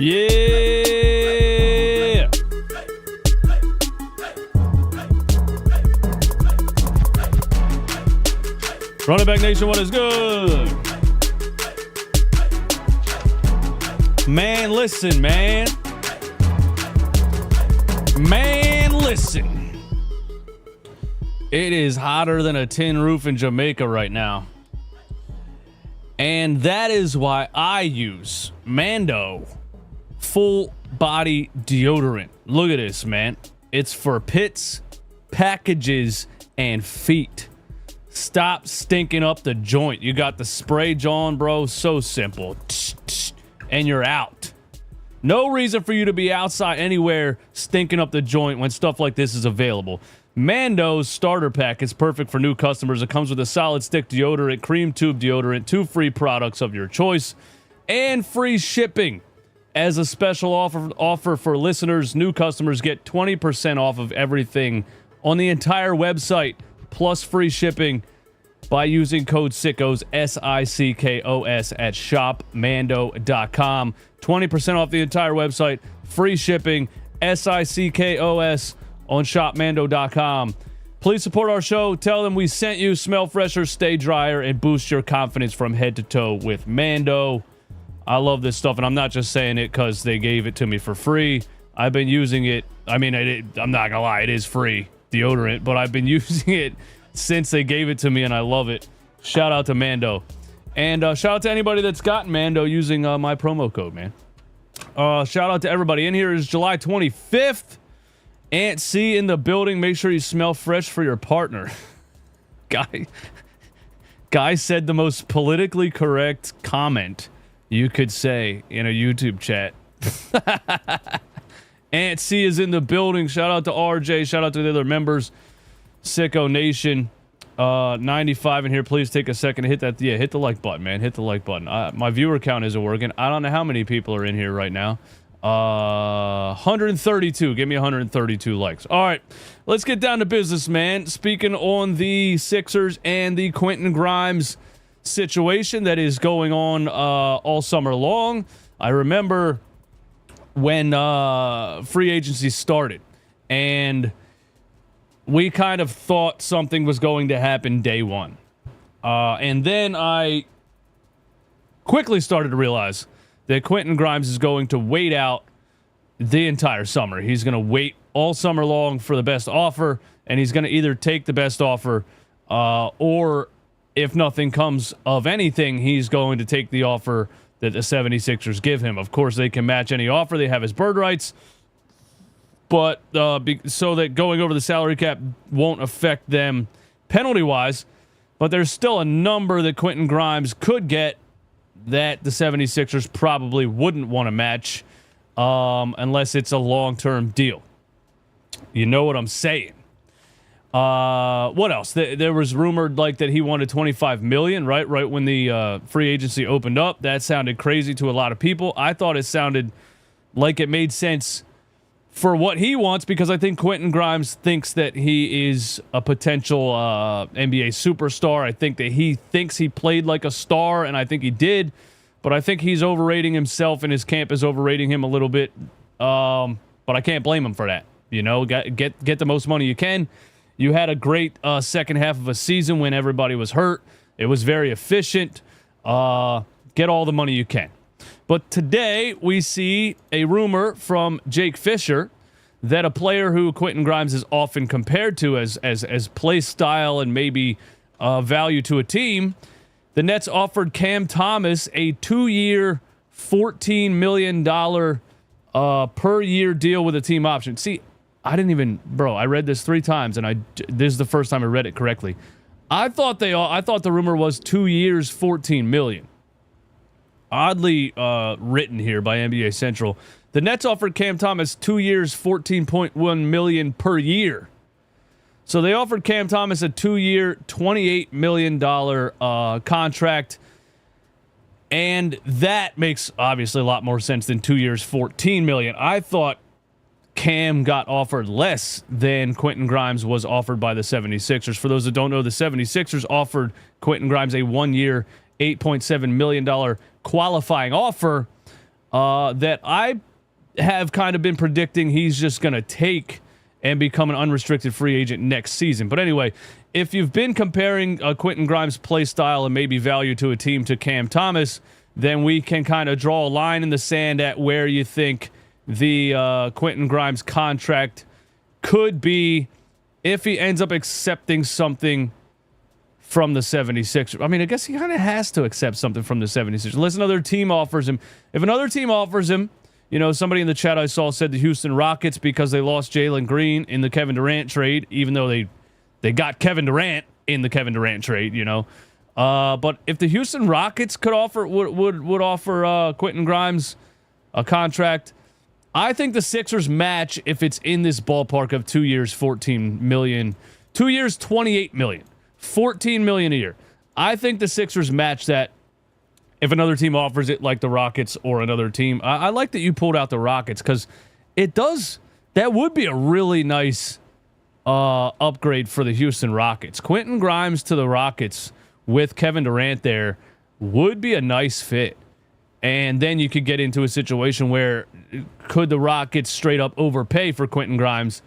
Yeah. Running back nation, what is good? Man, listen, man. Man, listen. It is hotter than a tin roof in Jamaica right now. And that is why I use Mando full body deodorant. Look at this, man. It's for pits, packages, and feet. Stop stinking up the joint. You got the spray John, bro. So simple. And you're out. No reason for you to be outside anywhere stinking up the joint when stuff like this is available. Mando's starter pack is perfect for new customers. It comes with a solid stick deodorant, cream tube deodorant, 2 free products of your choice, and free shipping. As a special offer for listeners, new customers get 20% off of everything on the entire website, plus free shipping by using code SICKOS, SICKOS, at shopmando.com. 20% off the entire website, free shipping, SICKOS on shopmando.com. Please support our show. Tell them we sent you. Smell fresher, stay drier, and boost your confidence from head to toe with Mando. I love this stuff, and I'm not just saying it because they gave it to me for free. I've been using it. I mean, I'm not gonna lie, it is free deodorant, but I've been using it since they gave it to me, and I love it. Shout out to Mando. And shout out to anybody that's gotten Mando using my promo code, man. Shout out to everybody. In here is July 25th. Aunt C in the building. Make sure you smell fresh for your partner. Guy said the most politically correct comment you could say in a YouTube chat. Aunt C is in the building. Shout out to RJ. Shout out to the other members. Sicko Nation. 95 in here. Please take a second to hit that. Yeah, hit the like button, man. Hit the like button. My viewer count isn't working. I don't know how many people are in here right now. 132. Give me 132 likes. All right, let's get down to business, man. Speaking on the Sixers and the Quentin Grimes situation that is going on all summer long. I remember when free agency started, and we kind of thought something was going to happen day one. And then I quickly started to realize that Quentin Grimes is going to wait out the entire summer. He's going to wait all summer long for the best offer, and he's going to either take the best offer or, if nothing comes of anything, he's going to take the offer that the 76ers give him. Of course, they can match any offer. They have his bird rights, but so that going over the salary cap won't affect them penalty-wise, but there's still a number that Quentin Grimes could get that the 76ers probably wouldn't want to match unless it's a long-term deal. You know what I'm saying? What else? There was rumored like that he wanted $25 million, right when the free agency opened up. That sounded crazy to a lot of people. I thought it sounded like it made sense for what he wants, because I think Quentin Grimes thinks that he is a potential NBA superstar. I think that he thinks he played like a star, and I think he did, but I think he's overrating himself, and his camp is overrating him a little bit. But I can't blame him for that. You know, get the most money you can. You had a great second half of a season when everybody was hurt. It was very efficient. Get all the money you can. But today we see a rumor from Jake Fisher that a player who Quentin Grimes is often compared to as play style and maybe value to a team, the Nets offered Cam Thomas a 2-year, $14 million per year deal with a team option. See, I read this 3 times, and this is the first time I read it correctly. I thought the rumor was 2 years, $14 million. Oddly written here by NBA Central. The Nets offered Cam Thomas 2 years, $14.1 million per year. So they offered Cam Thomas a 2-year, $28 million contract, and that makes obviously a lot more sense than 2 years, $14 million. I thought Cam got offered less than Quentin Grimes was offered by the 76ers. For those that don't know, the 76ers offered Quentin Grimes a 1-year, $8.7 million qualifying offer. that I have kind of been predicting he's just going to take and become an unrestricted free agent next season. But anyway, if you've been comparing Quentin Grimes' play style and maybe value to a team to Cam Thomas, then we can kind of draw a line in the sand at where you think the Quentin Grimes contract could be if he ends up accepting something from the 76ers. I mean, I guess he kind of has to accept something from the 76ers unless another team offers him. If another team offers him, you know, somebody in the chat I saw said the Houston Rockets because they lost Jalen Green in the Kevin Durant trade, even though they got Kevin Durant in the Kevin Durant trade, you know. But if the Houston Rockets could offer would offer Quentin Grimes a contract, I think the Sixers match if it's in this ballpark of 2 years, $14 million, 2 years, $28 million, $14 million a year. I think the Sixers match that if another team offers it, like the Rockets or another team. I like that you pulled out the Rockets because it does. That would be a really nice upgrade for the Houston Rockets. Quentin Grimes to the Rockets with Kevin Durant there would be a nice fit. And then you could get into a situation where could the Rockets straight up overpay for Quentin Grimes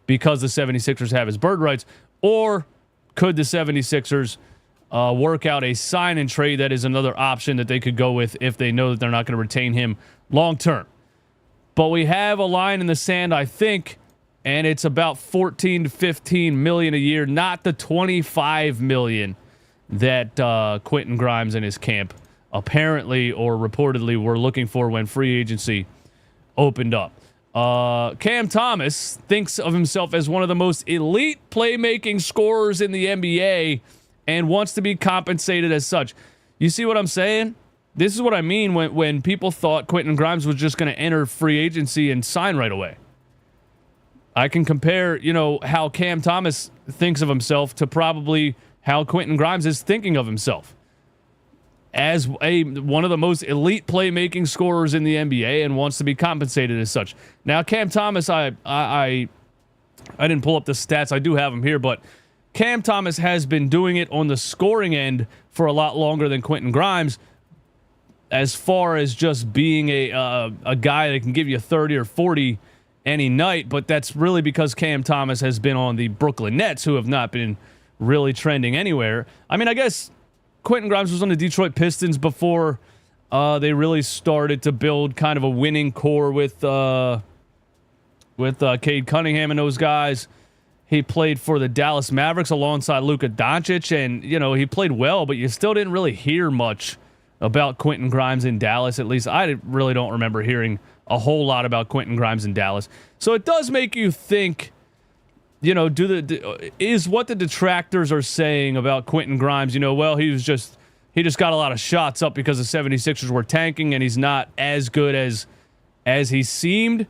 because the 76ers have his bird rights? Or could the 76ers work out a sign and trade that is another option that they could go with if they know that they're not going to retain him long term? But we have a line in the sand, I think, and it's about 14 to 15 million a year, not the 25 million that Quentin Grimes and his camp apparently or reportedly were looking for when free agency opened up. Cam Thomas thinks of himself as one of the most elite playmaking scorers in the NBA and wants to be compensated as such. You see what I'm saying? This is what I mean when people thought Quentin Grimes was just going to enter free agency and sign right away. I can compare, you know, how Cam Thomas thinks of himself to probably how Quentin Grimes is thinking of himself as one of the most elite playmaking scorers in the NBA and wants to be compensated as such. Now, Cam Thomas, I didn't pull up the stats. I do have them here, but Cam Thomas has been doing it on the scoring end for a lot longer than Quentin Grimes, as far as just being a guy that can give you 30 or 40 any night. But that's really because Cam Thomas has been on the Brooklyn Nets, who have not been really trending anywhere. I mean, I guess Quentin Grimes was on the Detroit Pistons before they really started to build kind of a winning core with Cade Cunningham and those guys. He played for the Dallas Mavericks alongside Luka Doncic, and, you know, he played well, but you still didn't really hear much about Quentin Grimes in Dallas. At least I really don't remember hearing a whole lot about Quentin Grimes in Dallas. So it does make you think, you know, is what the detractors are saying about Quentin Grimes, you know, well, he just got a lot of shots up because the 76ers were tanking and he's not as good as he seemed.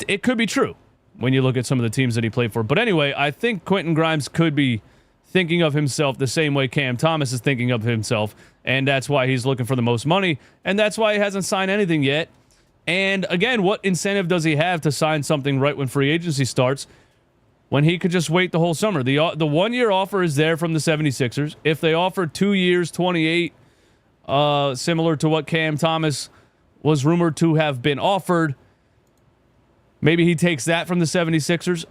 It could be true when you look at some of the teams that he played for. But anyway, I think Quentin Grimes could be thinking of himself the same way Cam Thomas is thinking of himself, and that's why he's looking for the most money, and that's why he hasn't signed anything yet. And again, what incentive does he have to sign something right when free agency starts when he could just wait the whole summer? The 1 year offer is there from the 76ers. If they offer 2 years, 28, similar to what Cam Thomas was rumored to have been offered, maybe he takes that from the 76ers.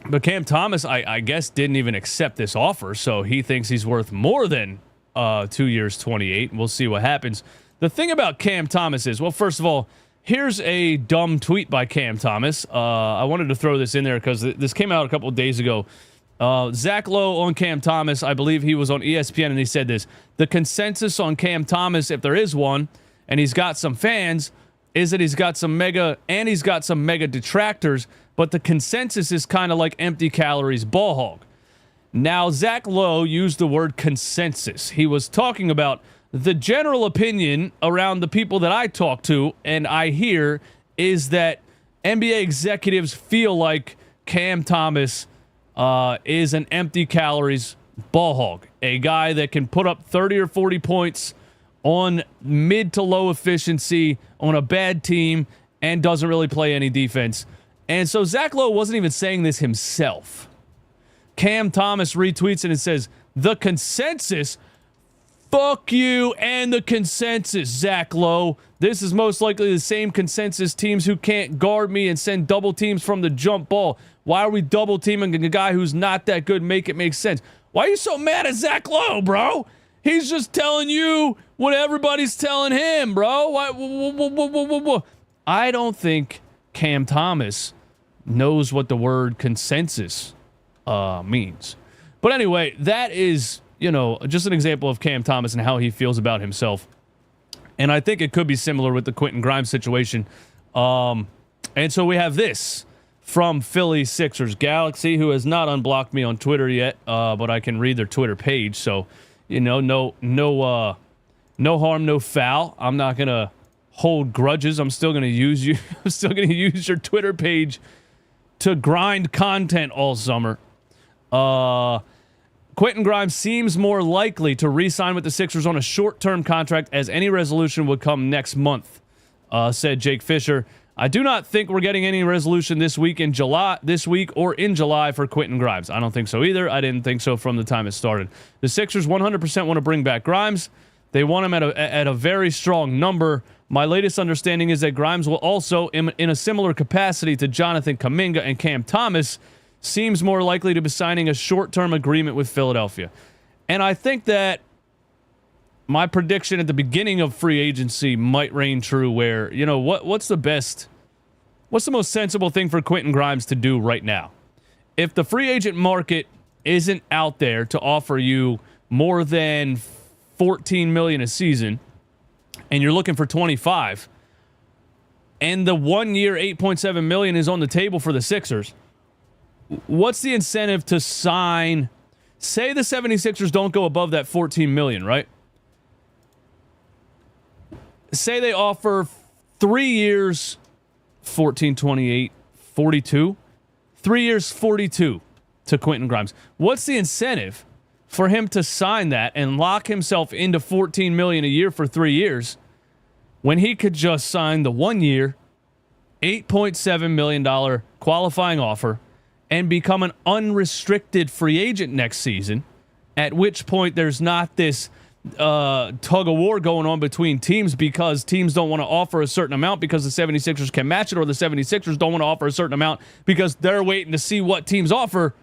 But Cam Thomas, I guess, didn't even accept this offer, so he thinks he's worth more than 2 years, 28. We'll see what happens. The thing about Cam Thomas is, well, first of all, here's a dumb tweet by Cam Thomas. I wanted to throw this in there because this came out a couple of days ago. Zach Lowe on Cam Thomas, I believe he was on ESPN, and he said this: the consensus on Cam Thomas, if there is one, and he's got some fans, is that he's got some mega detractors, but the consensus is kind of like empty calories ball hog. Now, Zach Lowe used the word consensus. He was talking about the general opinion around the people that I talk to and I hear is that NBA executives feel like Cam Thomas is an empty calories ball hog, a guy that can put up 30 or 40 points on mid to low efficiency on a bad team and doesn't really play any defense. And so Zach Lowe wasn't even saying this himself. Cam Thomas retweets it and says, the consensus Fuck you and the consensus, Zach Lowe. This is most likely the same consensus teams who can't guard me and send double teams from the jump ball. Why are we double teaming a guy who's not that good? Make it make sense. Why are you so mad at Zach Lowe, bro? He's just telling you what everybody's telling him, bro. Why? I don't think Cam Thomas knows what the word consensus means. But anyway, that is, just an example of Cam Thomas and how he feels about himself. And I think it could be similar with the Quentin Grimes situation. And so we have this from Philly Sixers Galaxy, who has not unblocked me on Twitter yet, but I can read their Twitter page. So, no harm, no foul. I'm not gonna hold grudges. I'm still gonna use you. I'm still gonna use your Twitter page to grind content all summer. Quentin Grimes seems more likely to re-sign with the Sixers on a short-term contract, as any resolution would come next month, said Jake Fisher. I do not think we're getting any resolution this week or in July for Quentin Grimes. I don't think so either. I didn't think so from the time it started. The Sixers 100% want to bring back Grimes. They want him at a very strong number. My latest understanding is that Grimes will also, in a similar capacity to Jonathan Kuminga and Cam Thomas, seems more likely to be signing a short-term agreement with Philadelphia. And I think that my prediction at the beginning of free agency might reign true, where, what's the most sensible thing for Quentin Grimes to do right now? If the free agent market isn't out there to offer you more than $14 million a season, and you're looking for 25, and the 1 year $8.7 million is on the table for the Sixers, what's the incentive to sign? Say the 76ers don't go above that $14 million, right? Say they offer 3 years, 14, 28, 42. 3 years, 42 to Quentin Grimes. What's the incentive for him to sign that and lock himself into $14 million a year for 3 years when he could just sign the 1 year, $8.7 million qualifying offer and become an unrestricted free agent next season, at which point there's not this tug of war going on between teams because teams don't want to offer a certain amount because the 76ers can match it, or the 76ers don't want to offer a certain amount because they're waiting to see what teams offer.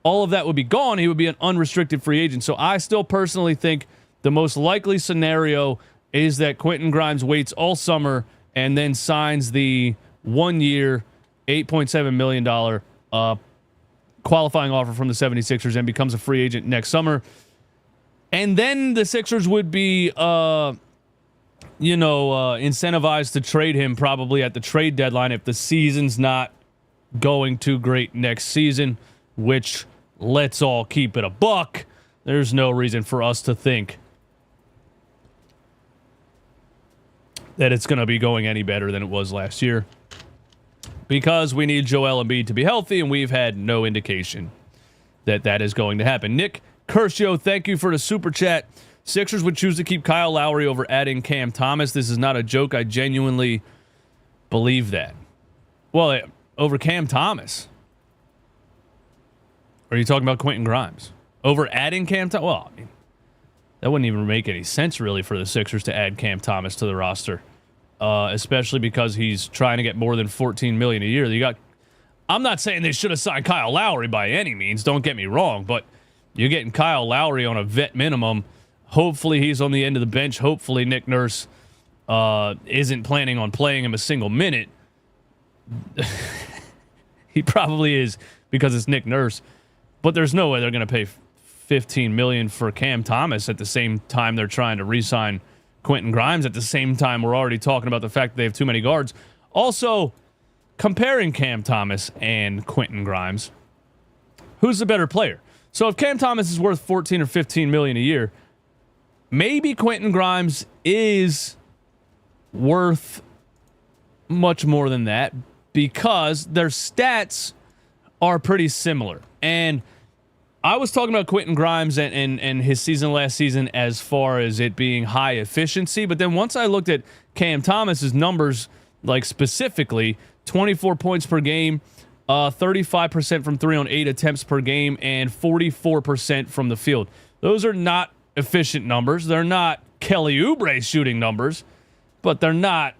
All of that would be gone. He would be an unrestricted free agent. So I still personally think the most likely scenario is that Quentin Grimes waits all summer and then signs the 1 year, $8.7 million qualifying offer from the 76ers and becomes a free agent next summer. And then the Sixers would be, incentivized to trade him probably at the trade deadline if the season's not going too great next season, which, let's all keep it a buck, there's no reason for us to think that it's going to be going any better than it was last year, because we need Joel Embiid to be healthy, and we've had no indication that that is going to happen. Nick Curcio, thank you for the super chat. Sixers would choose to keep Kyle Lowry over adding Cam Thomas. This is not a joke. I genuinely believe that. Well, over Cam Thomas. Or are you talking about Quentin Grimes? Over adding Cam Thomas? Well, I mean, that wouldn't even make any sense, really, for the Sixers to add Cam Thomas to the roster, especially because he's trying to get more than $14 million a year. I'm not saying they should have signed Kyle Lowry by any means. Don't get me wrong, but you're getting Kyle Lowry on a vet minimum. Hopefully he's on the end of the bench. Hopefully Nick Nurse isn't planning on playing him a single minute. He probably is, because it's Nick Nurse. But there's no way they're going to pay $15 million for Cam Thomas at the same time they're trying to re-sign Quentin Grimes. At the same time, we're already talking about the fact that they have too many guards. Also, comparing Cam Thomas and Quentin Grimes, who's the better player? So if Cam Thomas is worth 14 or 15 million a year, maybe Quentin Grimes is worth much more than that, because their stats are pretty similar. And I was talking about Quentin Grimes and his season last season as far as it being high efficiency, but then once I looked at Cam Thomas's numbers, like specifically 24 points per game, 35% from 3 on 8 attempts per game, and 44% from the field. Those are not efficient numbers. They're not Kelly Oubre shooting numbers, but they're not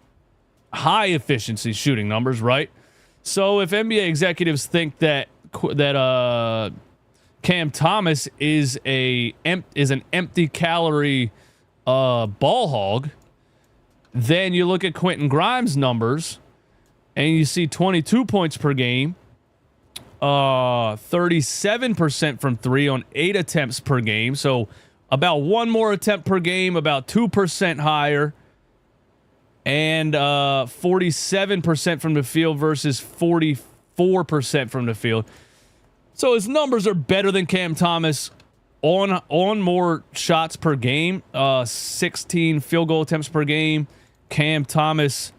high efficiency shooting numbers, right? So if NBA executives think that Cam Thomas is an empty calorie ball hog, then you look at Quentin Grimes' numbers and you see 22 points per game, 37% from three on 8 attempts per game. So about one more attempt per game, about 2% higher, and 47% from the field versus 44% from the field. So his numbers are better than Cam Thomas on more shots per game, 16 field goal attempts per game. Cam Thomas,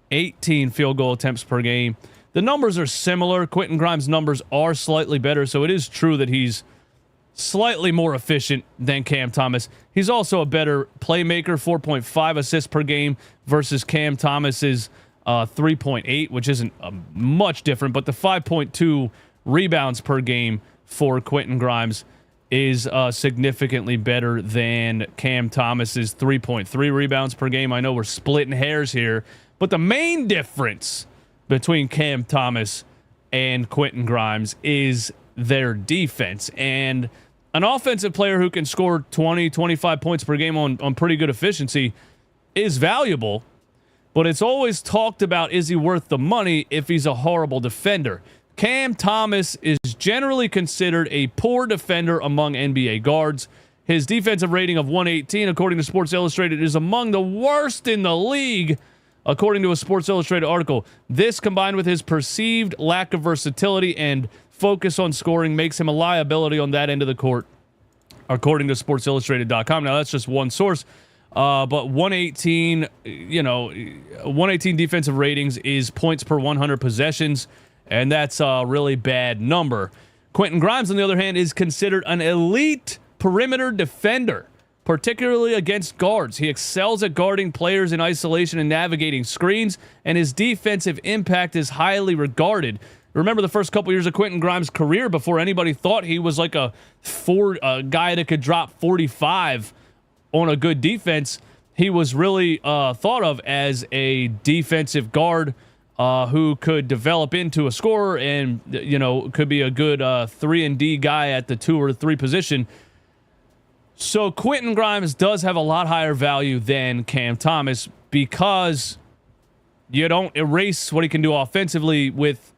18 field goal attempts per game. The numbers are similar. Quentin Grimes' numbers are slightly better, so it is true that he's slightly more efficient than Cam Thomas. He's also a better playmaker, 4.5 assists per game versus Cam Thomas's 3.8, which isn't much different, but the 5.2 rebounds per game for Quentin Grimes is significantly better than Cam Thomas's 3.3 rebounds per game. I know we're splitting hairs here, but the main difference between Cam Thomas and Quentin Grimes is their defense. And an offensive player who can score 20, 25 points per game on pretty good efficiency is valuable, but it's always talked about, is he worth the money if he's a horrible defender? Cam Thomas is generally considered a poor defender among NBA guards. His defensive rating of 118, according to Sports Illustrated, is among the worst in the league, according to a Sports Illustrated article. This, combined with his perceived lack of versatility and focus on scoring, makes him a liability on that end of the court, according to SportsIllustrated.com. Now, that's just one source. But 118, 118 defensive ratings is points per 100 possessions, and that's a really bad number. Quentin Grimes, on the other hand, is considered an elite perimeter defender, particularly against guards. He excels at guarding players in isolation and navigating screens, and his defensive impact is highly regarded. Remember the first couple years of Quentin Grimes' career before anybody thought he was like a guy that could drop 45 on a good defense. He was really thought of as a defensive guard who could develop into a scorer and, could be a good 3-and-D guy at the 2 or 3 position. So Quentin Grimes does have a lot higher value than Cam Thomas because you don't erase what he can do offensively with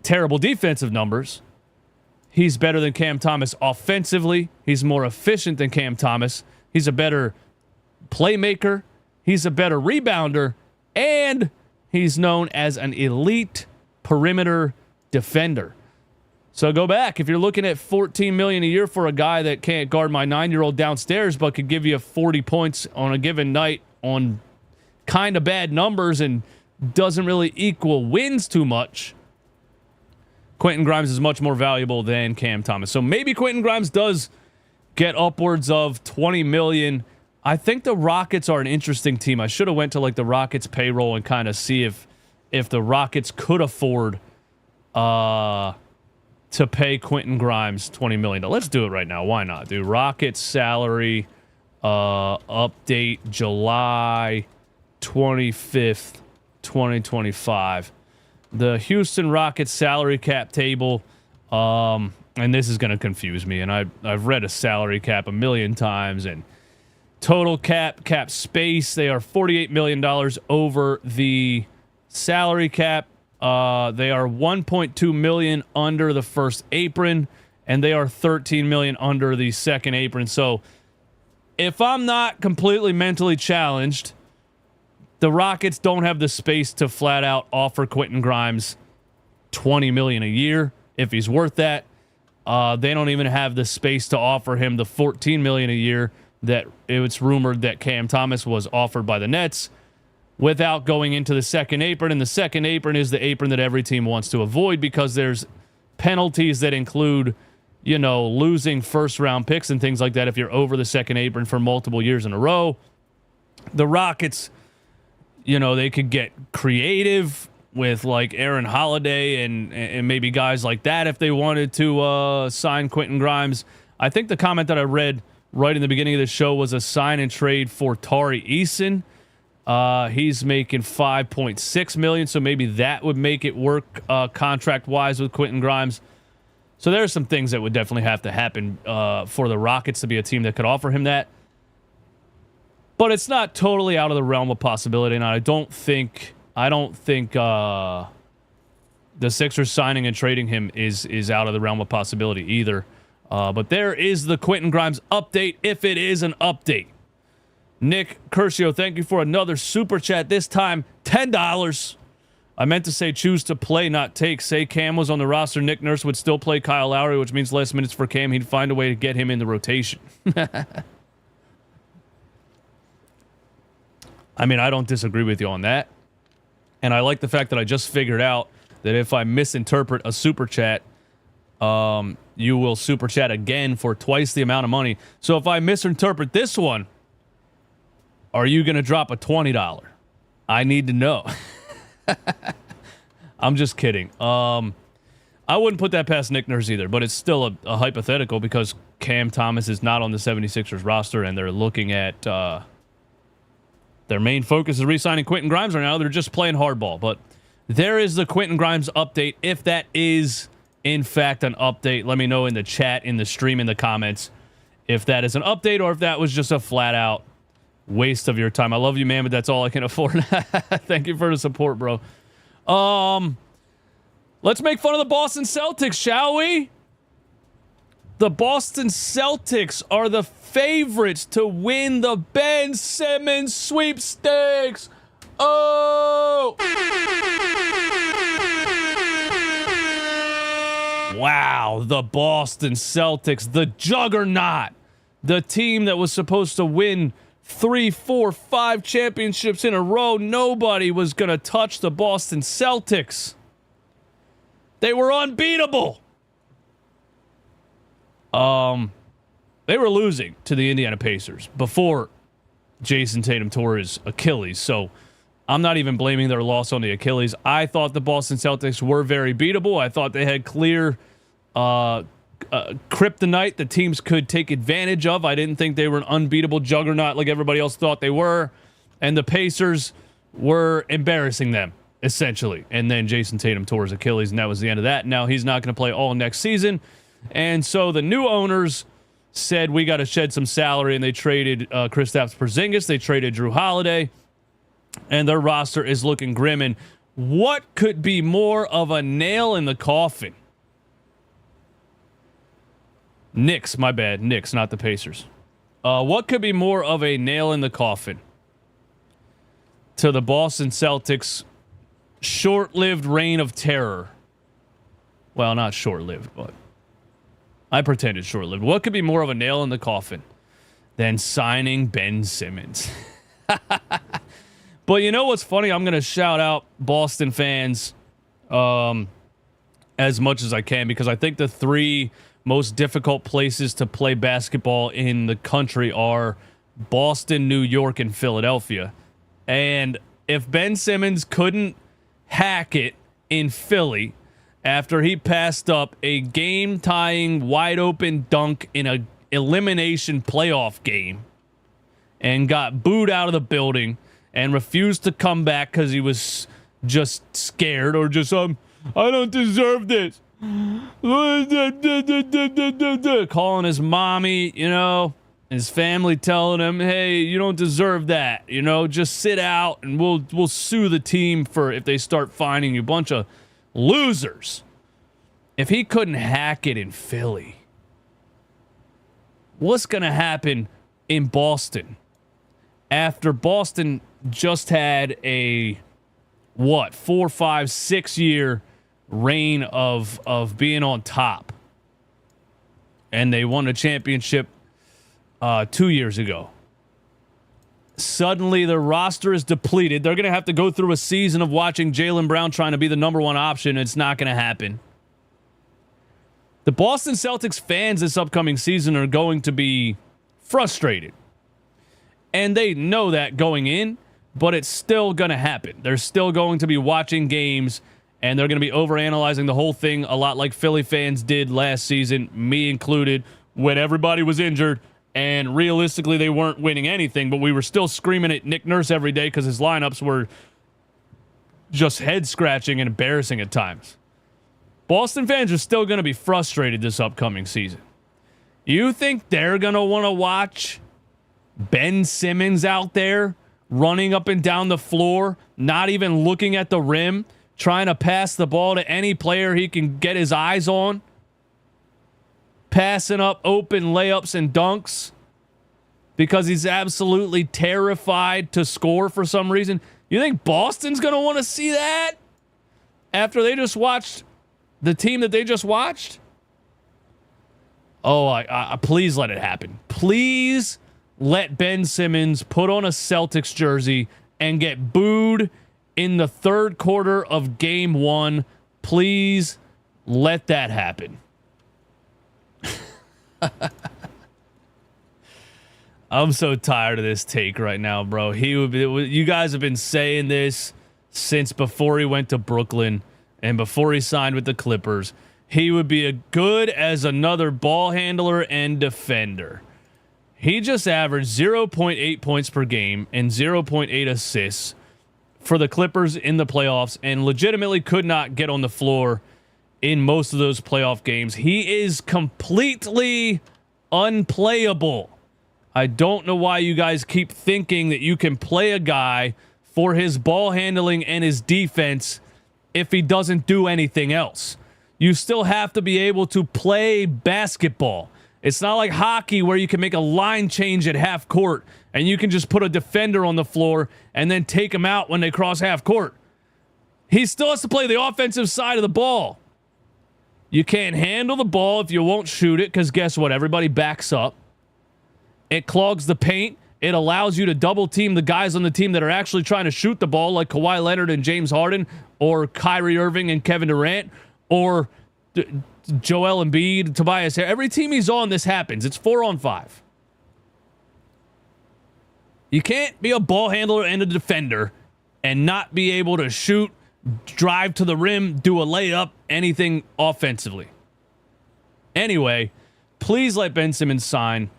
terrible defensive numbers. He's better than Cam Thomas offensively. He's more efficient than Cam Thomas. He's a better playmaker. He's a better rebounder. And he's known as an elite perimeter defender. So go back. If you're looking at $14 million a year for a guy that can't guard my 9-year-old downstairs but could give you 40 points on a given night on kind of bad numbers and doesn't really equal wins too much, Quentin Grimes is much more valuable than Cam Thomas. So maybe Quentin Grimes does get upwards of $20 million. I think the Rockets are an interesting team. I should have went to like the Rockets payroll and kind of see if the Rockets could afford to pay Quentin Grimes $20 million. Let's do it right now. Why not, dude? Rockets salary update July 25th, 2025. The Houston Rockets salary cap table, and this is going to confuse me, and I've read a salary cap a million times, and total cap space, they are $48 million over the salary cap. They are $1.2 million under the first apron, and they are $13 million under the second apron. So if I'm not completely mentally challenged, the Rockets don't have the space to flat out offer Quentin Grimes $20 million a year if he's worth that. They don't even have the space to offer him the $14 million a year that it's rumored that Cam Thomas was offered by the Nets without going into the second apron. And the second apron is the apron that every team wants to avoid because there's penalties that include, losing first-round picks and things like that if you're over the second apron for multiple years in a row. The Rockets, they could get creative with like Aaron Holiday and maybe guys like that if they wanted to sign Quentin Grimes. I think the comment that I read right in the beginning of the show was a sign and trade for Tari Eason. He's making $5.6 million, so maybe that would make it work contract-wise with Quentin Grimes. So there are some things that would definitely have to happen for the Rockets to be a team that could offer him that. But it's not totally out of the realm of possibility, and I don't think the Sixers signing and trading him is out of the realm of possibility either. But there is the Quentin Grimes update, if it is an update. Nick Curcio, thank you for another super chat. This time, $10. I meant to say choose to play, not take. Say Cam was on the roster. Nick Nurse would still play Kyle Lowry, which means less minutes for Cam. He'd find a way to get him in the rotation. I mean, I don't disagree with you on that. And I like the fact that I just figured out that if I misinterpret a super chat, you will super chat again for twice the amount of money. So if I misinterpret this one, are you going to drop a $20? I need to know. I'm just kidding. I wouldn't put that past Nick Nurse either, but it's still a hypothetical because Cam Thomas is not on the 76ers roster, and they're looking at their main focus is re-signing Quentin Grimes right now. They're just playing hardball. But there is the Quentin Grimes update. If that is, in fact, an update, let me know in the chat, in the stream, in the comments, if that is an update or if that was just a flat-out waste of your time. I love you, man, but that's all I can afford. Thank you for the support, bro. Let's make fun of the Boston Celtics, shall we? The Boston Celtics are the favorites to win the Ben Simmons sweepstakes. Oh! Wow, the Boston Celtics, the juggernaut, the team that was supposed to win 3, 4, 5 championships in a row. Nobody was going to touch the Boston Celtics. They were unbeatable. They were losing to the Indiana Pacers before Jason Tatum tore his Achilles. So I'm not even blaming their loss on the Achilles. I thought the Boston Celtics were very beatable. I thought they had clear kryptonite that teams could take advantage of. I didn't think they were an unbeatable juggernaut like everybody else thought they were. And the Pacers were embarrassing them, essentially. And then Jason Tatum tore his Achilles, and that was the end of that. Now he's not going to play all next season. And so the new owners said, we got to shed some salary, and they traded Kristaps Porzingis. They traded Drew Holiday, and their roster is looking grim. And what could be more of a nail in the coffin? Knicks, my bad. Knicks, not the Pacers. What could be more of a nail in the coffin to the Boston Celtics' short-lived reign of terror? Well, not short-lived, but I pretend it's short-lived. What could be more of a nail in the coffin than signing Ben Simmons? But you know what's funny? I'm going to shout out Boston fans as much as I can, because I think the 3 most difficult places to play basketball in the country are Boston, New York, and Philadelphia. And if Ben Simmons couldn't hack it in Philly after he passed up a game-tying, wide-open dunk in an elimination playoff game and got booed out of the building and refused to come back because he was just scared or just, I don't deserve this. Calling his mommy, you know, his family telling him, hey, you don't deserve that. You know, just sit out and we'll sue the team for if they start finding you. Bunch of losers. If he couldn't hack it in Philly, what's going to happen in Boston after Boston just had a 4, 5, 6 year reign of being on top, and they won a championship 2 years ago? Suddenly the roster is depleted. They're going to have to go through a season of watching Jaylen Brown trying to be the number 1 option. It's not going to happen. The Boston Celtics fans this upcoming season are going to be frustrated, and they know that going in, but it's still going to happen. They're still going to be watching games, and they're going to be overanalyzing the whole thing a lot like Philly fans did last season, me included, when everybody was injured And realistically, they weren't winning anything, but we were still screaming at Nick Nurse every day because his lineups were just head-scratching and embarrassing at times. Boston fans are still going to be frustrated this upcoming season. You think they're going to want to watch Ben Simmons out there running up and down the floor, not even looking at the rim, trying to pass the ball to any player he can get his eyes on? Passing up open layups and dunks because he's absolutely terrified to score for some reason. You think Boston's going to want to see that after they just watched the team that they just watched? Oh, please let it happen. Please let Ben Simmons put on a Celtics jersey and get booed in the third quarter of game 1. Please let that happen. I'm so tired of this take right now, bro. You guys have been saying this since before he went to Brooklyn and before he signed with the Clippers. He would be as good as another ball handler and defender. He just averaged 0.8 points per game and 0.8 assists for the Clippers in the playoffs and legitimately could not get on the floor in most of those playoff games. He is completely unplayable. I don't know why you guys keep thinking that you can play a guy for his ball handling and his defense if he doesn't do anything else. You still have to be able to play basketball. It's not like hockey where you can make a line change at half court and you can just put a defender on the floor and then take him out when they cross half court. He still has to play the offensive side of the ball. You can't handle the ball if you won't shoot it because guess what? Everybody backs up. It clogs the paint. It allows you to double team the guys on the team that are actually trying to shoot the ball like Kawhi Leonard and James Harden or Kyrie Irving and Kevin Durant or Joel Embiid, Tobias Harris. Every team he's on, this happens. It's 4-on-5. You can't be a ball handler and a defender and not be able to shoot, drive to the rim, do a layup, anything offensively. Anyway, please let Ben Simmons sign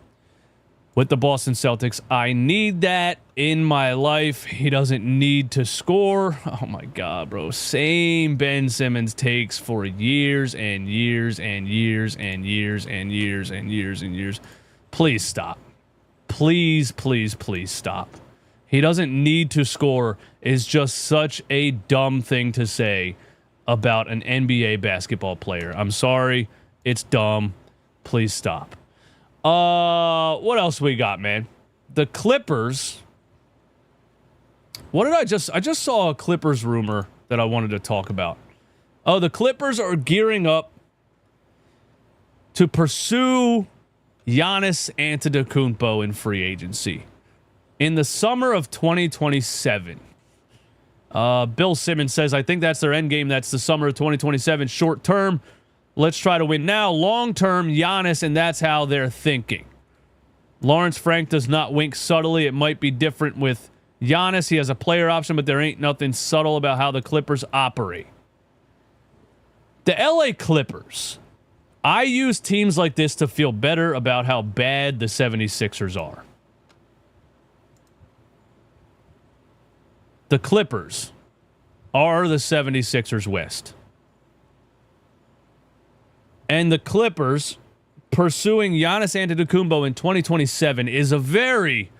with the Boston Celtics. I need that in my life. He doesn't need to score. Oh my God, bro. Same Ben Simmons takes for years and years and years and years and years and years and years. Please stop. Please, please, please stop. He doesn't need to score is just such a dumb thing to say about an NBA basketball player. I'm sorry. It's dumb. Please stop. What else we got, man? The Clippers. What did I just saw a Clippers rumor that I wanted to talk about. Oh, the Clippers are gearing up to pursue Giannis Antetokounmpo in free agency in the summer of 2027. Bill Simmons says, I think that's their end game. That's the summer of 2027. Short term, let's try to win now. Long term, Giannis, and that's how they're thinking. Lawrence Frank does not wink subtly. It might be different with Giannis. He has a player option, but there ain't nothing subtle about how the Clippers operate. The LA Clippers. I use teams like this to feel better about how bad the 76ers are. The Clippers are the 76ers West. And the Clippers pursuing Giannis Antetokounmpo in 2027 is a very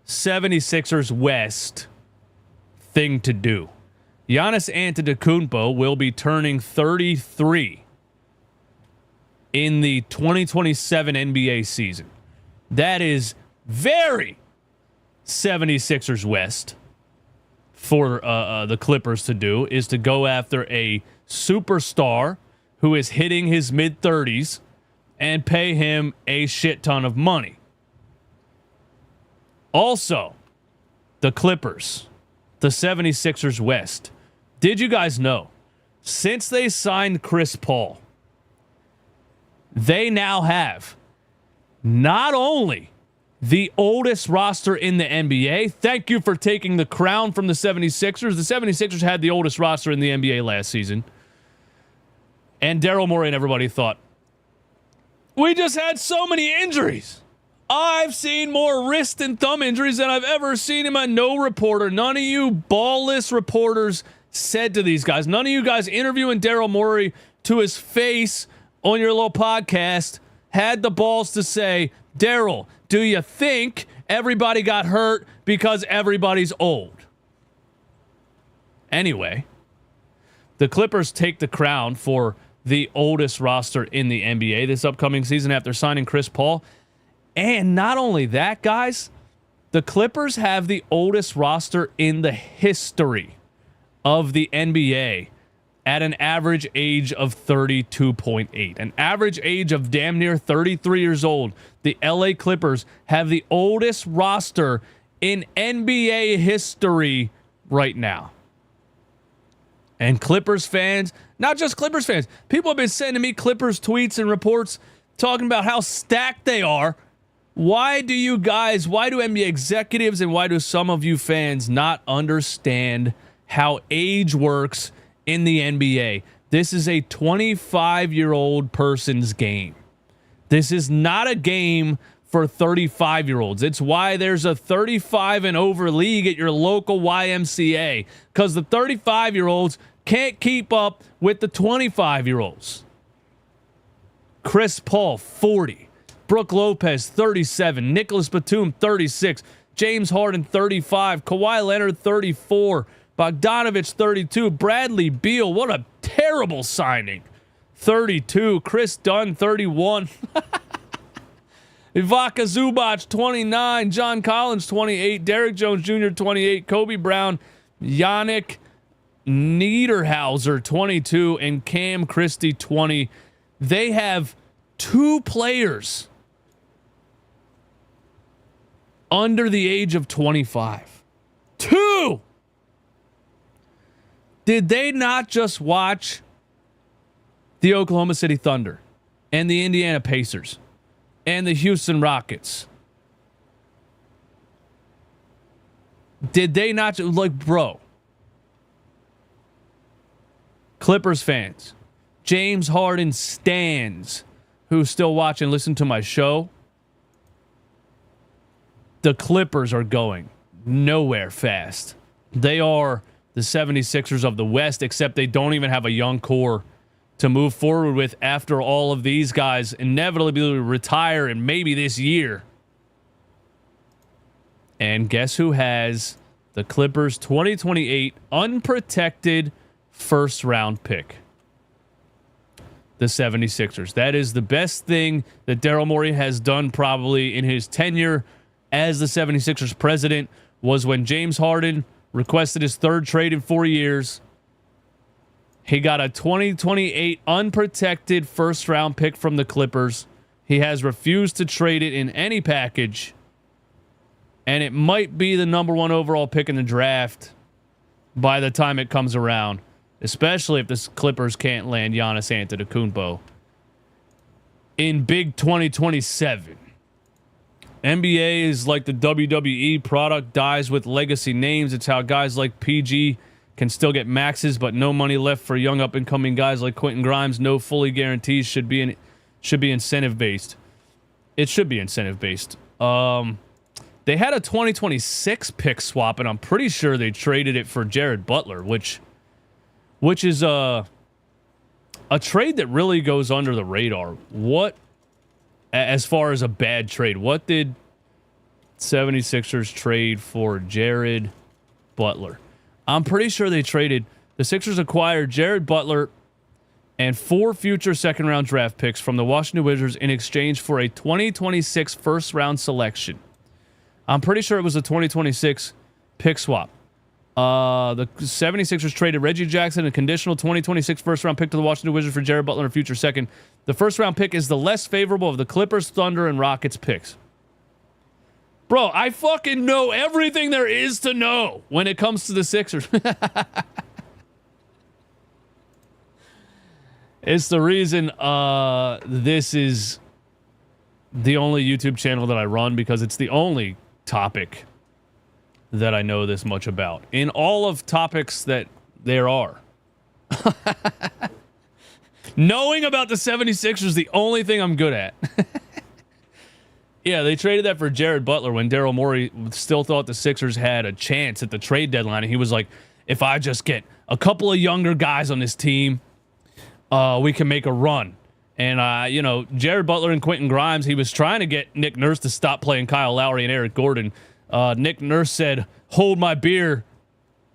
76ers West thing to do. Giannis Antetokounmpo will be turning 33 in the 2027 NBA season. That is very 76ers West for the Clippers to do, is to go after a superstar who is hitting his mid-30s and pay him a shit ton of money. Also, the Clippers, the 76ers West. Did you guys know, since they signed Chris Paul, they now have not only the oldest roster in the NBA. Thank you for taking the crown from the 76ers. The 76ers had the oldest roster in the NBA last season. And Daryl Morey and everybody thought, we just had so many injuries. I've seen more wrist and thumb injuries than I've ever seen in my no reporter. None of you ballless reporters said to these guys. None of you guys interviewing Daryl Morey to his face on your little podcast had the balls to say, Daryl, do you think everybody got hurt because everybody's old? Anyway, the Clippers take the crown for the oldest roster in the NBA this upcoming season after signing Chris Paul. And not only that, guys, the Clippers have the oldest roster in the history of the NBA at an average age of 32.8. An average age of damn near 33 years old. The LA Clippers have the oldest roster in NBA history right now. And Clippers fans, not just Clippers fans, people have been sending me Clippers tweets and reports talking about how stacked they are. Why do NBA executives and why do some of you fans not understand how age works in the NBA? This is a 25-year-old person's game. This is not a game for 35-year-olds. It's why there's a 35 and over league at your local YMCA, because the 35-year-olds can't keep up with the 25-year-olds. Chris Paul, 40. Brook Lopez, 37. Nicholas Batum, 36. James Harden, 35. Kawhi Leonard, 34. Bogdanovich, 32. Bradley Beal, what a terrible signing, 32. Chris Dunn, 31. Ivica Zubac, 29. John Collins, 28. Derrick Jones Jr., 28. Kobe Brown, Yannick Niederhauser, 22. And Cam Christie, 20. They have two players under the age of 25. Two! Did they not just watch the Oklahoma City Thunder and the Indiana Pacers and the Houston Rockets? Did they not, like, bro, Clippers fans, James Harden stans who still watch and listen to my show, the Clippers are going nowhere fast. They are the 76ers of the West, except they don't even have a young core to move forward with after all of these guys inevitably retire and maybe this year. And guess who has the Clippers 2028 unprotected first round pick? The 76ers. That is the best thing that Daryl Morey has done probably in his tenure as the 76ers president, was when James Harden requested his third trade in 4 years. He got a 2028 unprotected first round pick from the Clippers. He has refused to trade it in any package. And it might be the number one overall pick in the draft by the time it comes around, especially if the Clippers can't land Giannis Antetokounmpo in big 2027. NBA is like the WWE, product dies with legacy names. It's how guys like PG can still get maxes, but no money left for young up-and-coming guys like Quentin Grimes. No fully guarantees should be incentive-based. It should be incentive-based. They had a 2026 pick swap, and I'm pretty sure they traded it for Jared Butler, which is a trade that really goes under the radar. What, as far as a bad trade, what did 76ers trade for Jared Butler? I'm pretty sure they traded, the Sixers acquired Jared Butler and 4 future second-round draft picks from the Washington Wizards in exchange for a 2026 first-round selection. I'm pretty sure it was a 2026 pick swap. The 76ers traded Reggie Jackson, a conditional 2026 first-round pick, to the Washington Wizards for Jared Butler and a future second. The first-round pick is the less favorable of the Clippers, Thunder, and Rockets picks. Bro, I fucking know everything there is to know when it comes to the Sixers. It's the reason this is the only YouTube channel that I run, because it's the only topic that I know this much about in all of topics that there are. Knowing about the 76ers is the only thing I'm good at. Yeah, they traded that for Jared Butler when Daryl Morey still thought the Sixers had a chance at the trade deadline. And he was like, if I just get a couple of younger guys on this team, we can make a run. And, Jared Butler and Quentin Grimes, he was trying to get Nick Nurse to stop playing Kyle Lowry and Eric Gordon. Nick Nurse said, hold my beer,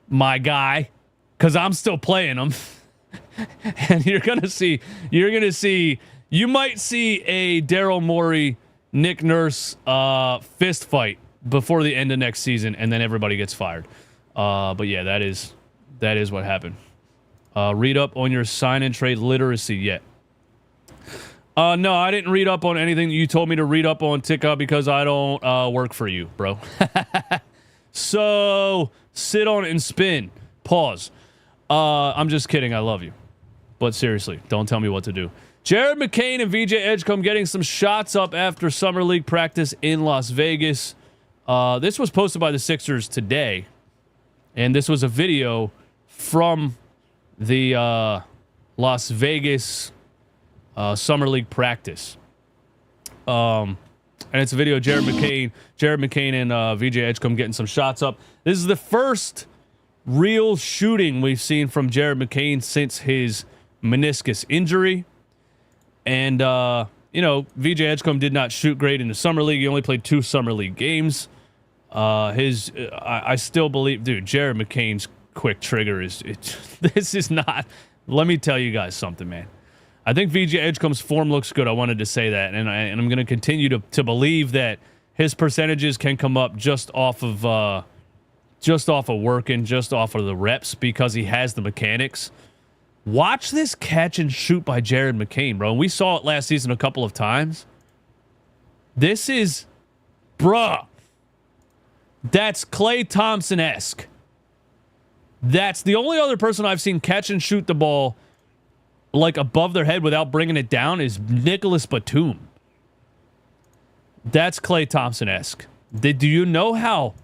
my guy, because I'm still playing them. And you might see a Daryl Morey, Nick Nurse fist fight before the end of next season, and then everybody gets fired. But yeah, that is what happened. Read up on your sign and trade literacy yet? No, I didn't read up on anything that you told me to read up on, Tika, because I don't work for you, bro. So sit on it and spin. Pause. I'm just kidding. I love you. But seriously, don't tell me what to do. Jared McCain and VJ Edgecombe getting some shots up after Summer League practice in Las Vegas. This was posted by the Sixers today. And this was a video from the Las Vegas Summer League practice. And it's a video of Jared McCain and VJ Edgecombe getting some shots up. This is the first real shooting we've seen from Jared McCain since his meniscus injury. And, VJ Edgecombe did not shoot great in the Summer League. He only played 2 Summer League games. I still believe, dude, Jared McCain's quick trigger this is not, let me tell you guys something, man. I think VJ Edgecombe's form looks good. I wanted to say that. And I'm going to continue to believe that his percentages can come up just off of working, just off of the reps, because he has the mechanics. Watch this catch and shoot by Jared McCain, bro. We saw it last season a couple of times. This is, bruh, that's Klay Thompson-esque. That's the only other person I've seen catch and shoot the ball like above their head without bringing it down is Nicholas Batum. That's Klay Thompson-esque. Do you know how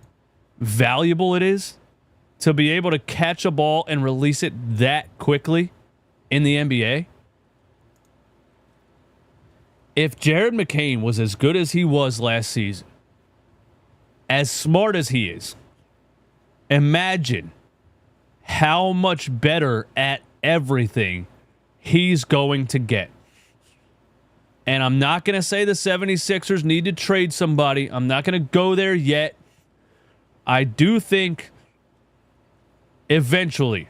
valuable it is to be able to catch a ball and release it that quickly in the NBA? If Jared McCain was as good as he was last season, as smart as he is, imagine how much better at everything he's going to get. And I'm not going to say the 76ers need to trade somebody. I'm not going to go there yet. I do think eventually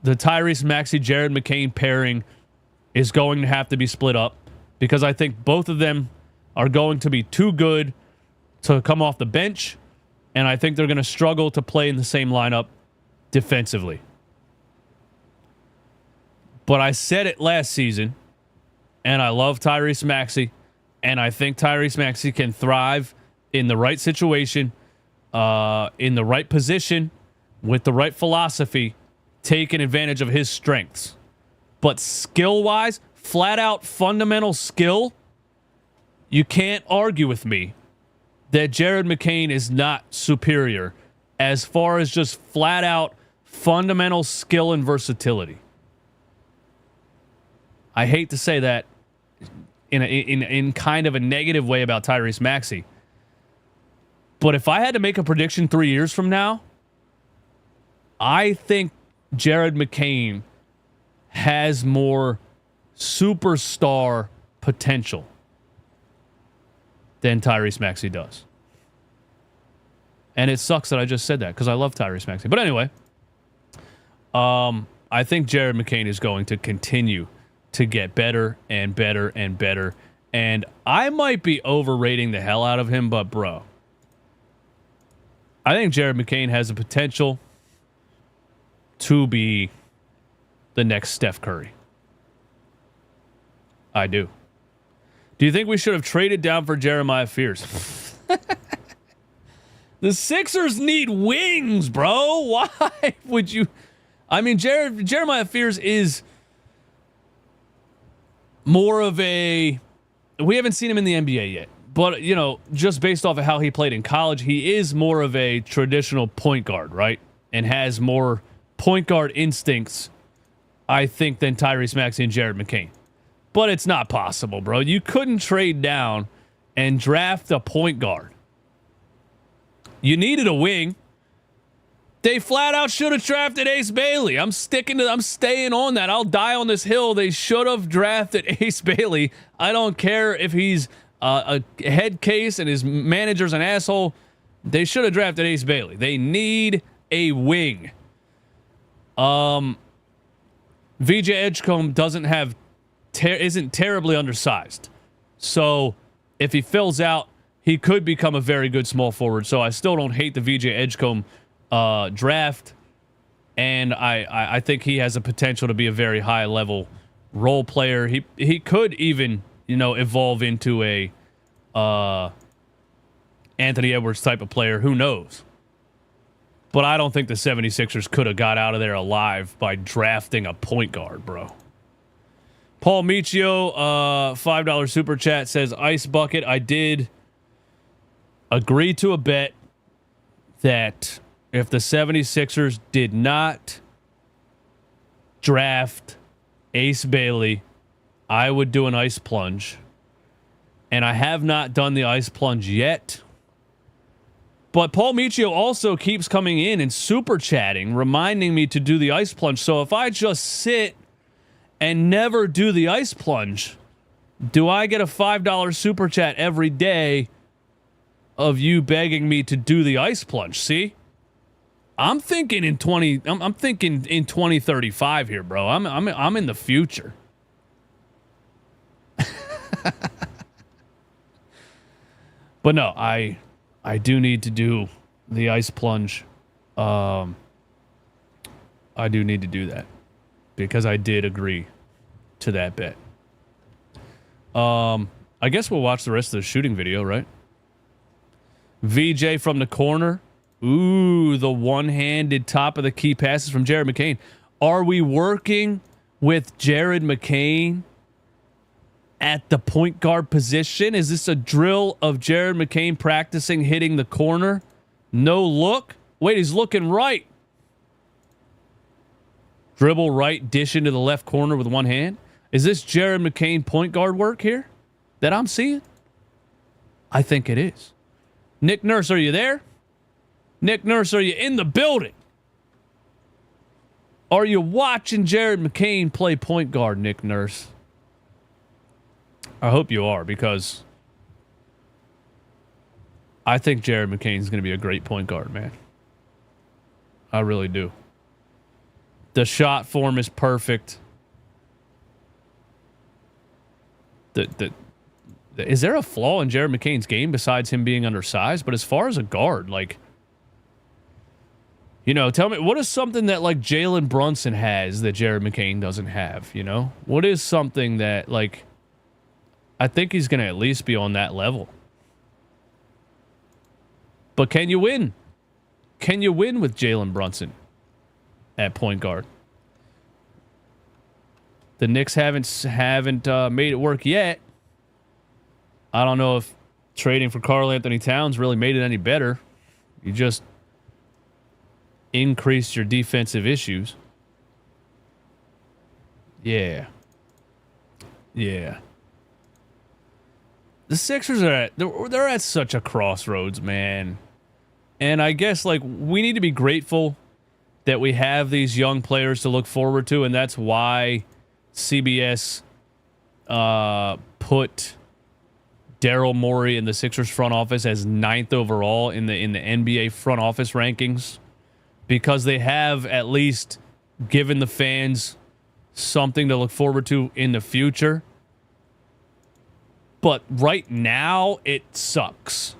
the Tyrese Maxey, Jared McCain pairing is going to have to be split up, because I think both of them are going to be too good to come off the bench, and I think they're going to struggle to play in the same lineup defensively. But I said it last season, and I love Tyrese Maxey, and I think Tyrese Maxey can thrive in the right situation, in the right position, with the right philosophy, taking advantage of his strengths. But skill-wise, flat-out fundamental skill, you can't argue with me that Jared McCain is not superior as far as just flat-out fundamental skill and versatility. I hate to say that in kind of a negative way about Tyrese Maxey. But if I had to make a prediction 3 years from now, I think Jared McCain has more superstar potential than Tyrese Maxey does. And it sucks that I just said that, because I love Tyrese Maxey. But anyway, I think Jared McCain is going to continue to get better and better and better. And I might be overrating the hell out of him, but bro, I think Jared McCain has the potential to be the next Steph Curry. I do. Do you think we should have traded down for Jeremiah Fears? The Sixers need wings, bro. Why would you? I mean, Jeremiah Fears is more of a... We haven't seen him in the NBA yet. But, you know, just based off of how he played in college, he is more of a traditional point guard, right? And has more point guard instincts, I think, than Tyrese Maxey and Jared McCain. But it's not possible, bro. You couldn't trade down and draft a point guard. You needed a wing. They flat out should have drafted Ace Bailey. I'm staying on that. I'll die on this hill. They should have drafted Ace Bailey. I don't care if he's a head case and his manager's an asshole. They should have drafted Ace Bailey. They need a wing. VJ Edgecombe isn't terribly undersized. So if he fills out, he could become a very good small forward. So I still don't hate the VJ Edgecombe draft. And I think he has a potential to be a very high level role player. He could even, evolve into a Anthony Edwards type of player. Who knows? But I don't think the 76ers could have got out of there alive by drafting a point guard, bro. Paul Michio, $5 super chat, says, Ice Bucket, I did agree to a bet that if the 76ers did not draft Ace Bailey, I would do an ice plunge. And I have not done the ice plunge yet. But Paul Michio also keeps coming in and super chatting, reminding me to do the ice plunge. So if I just sit and never do the ice plunge, do I get a $5 super chat every day of you begging me to do the ice plunge? See? I'm thinking in 2035 here, bro. I'm in the future. But no, I do need to do the ice plunge. I do need to do that because I did agree to that bet. I guess we'll watch the rest of the shooting video, right? VJ from the corner. Ooh, the one-handed top of the key passes from Jared McCain. Are we working with Jared McCain at the point guard position? Is this a drill of Jared McCain practicing hitting the corner? No look. Wait, he's looking right. Dribble right, dish into the left corner with one hand. Is this Jared McCain point guard work here that I'm seeing? I think it is. Nick Nurse, are you there? Nick Nurse, are you in the building? Are you watching Jared McCain play point guard, Nick Nurse? I hope you are, because I think Jared McCain's going to be a great point guard, man. I really do. The shot form is perfect. Is there a flaw in Jared McCain's game besides him being undersized? But as far as a guard, tell me, what is something that Jalen Brunson has that Jared McCain doesn't have, What is something that I think he's going to at least be on that level. But can you win? Can you win with Jalen Brunson at point guard? The Knicks haven't made it work yet. I don't know if trading for Karl Anthony Towns really made it any better. You just increased your defensive issues. Yeah. The Sixers they're at such a crossroads, man. And I guess we need to be grateful that we have these young players to look forward to, and that's why CBS put Daryl Morey in the Sixers front office as 9th overall in the NBA front office rankings, because they have at least given the fans something to look forward to in the future. But right now, it sucks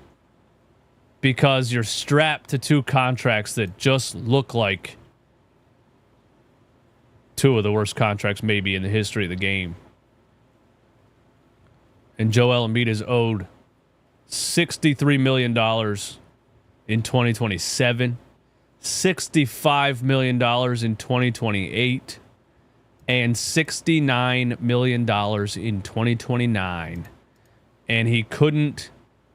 because you're strapped to two contracts that just look like two of the worst contracts maybe in the history of the game. And Joel Embiid is owed $63 million in 2027, $65 million in 2028, and $69 million in 2029. And he couldn't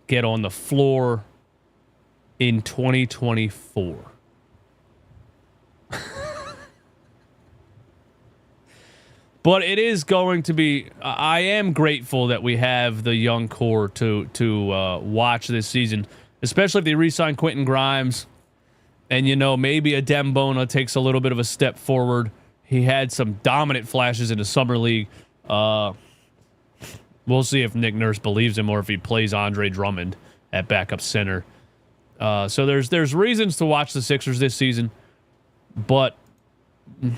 get on the floor in 2024. But it is going to be. I am grateful that we have the young core to watch this season, especially if they re-sign Quentin Grimes, and maybe a Dembona takes a little bit of a step forward. He had some dominant flashes in the summer league. We'll see if Nick Nurse believes him or if he plays Andre Drummond at backup center. So there's reasons to watch the Sixers this season, but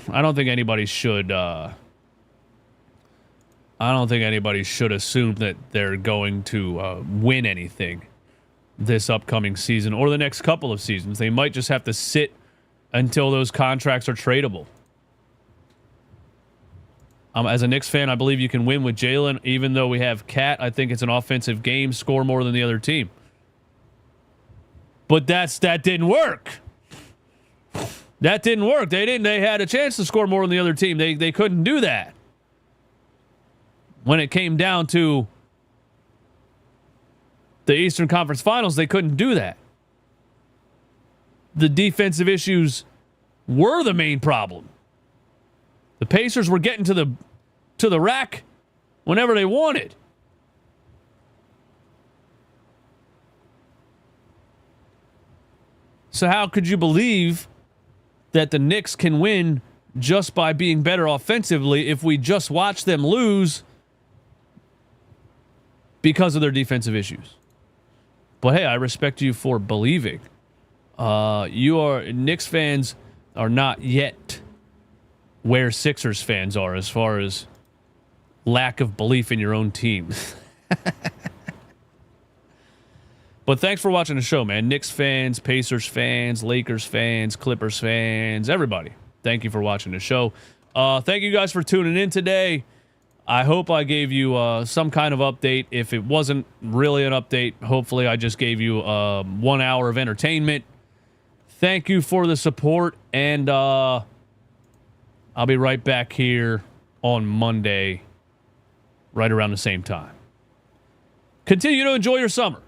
I don't think anybody should. I don't think anybody should assume that they're going to win anything this upcoming season or the next couple of seasons. They might just have to sit until those contracts are tradable. As a Knicks fan, I believe you can win with Jalen, even though we have Cat. I think it's an offensive game, score more than the other team. But that didn't work. That didn't work. They had a chance to score more than the other team. They couldn't do that. When it came down to the Eastern Conference Finals, they couldn't do that. The defensive issues were the main problem. The Pacers were getting to the rack whenever they wanted. So how could you believe that the Knicks can win just by being better offensively if we just watch them lose because of their defensive issues? But hey, I respect you for believing. Knicks fans are not yet where Sixers fans are as far as lack of belief in your own team. But thanks for watching the show, man. Knicks fans, Pacers fans, Lakers fans, Clippers fans, everybody. Thank you for watching the show. Thank you guys for tuning in today. I hope I gave you some kind of update. If it wasn't really an update, hopefully I just gave you 1 hour of entertainment. Thank you for the support, and I'll be right back here on Monday, right around the same time. Continue to enjoy your summer.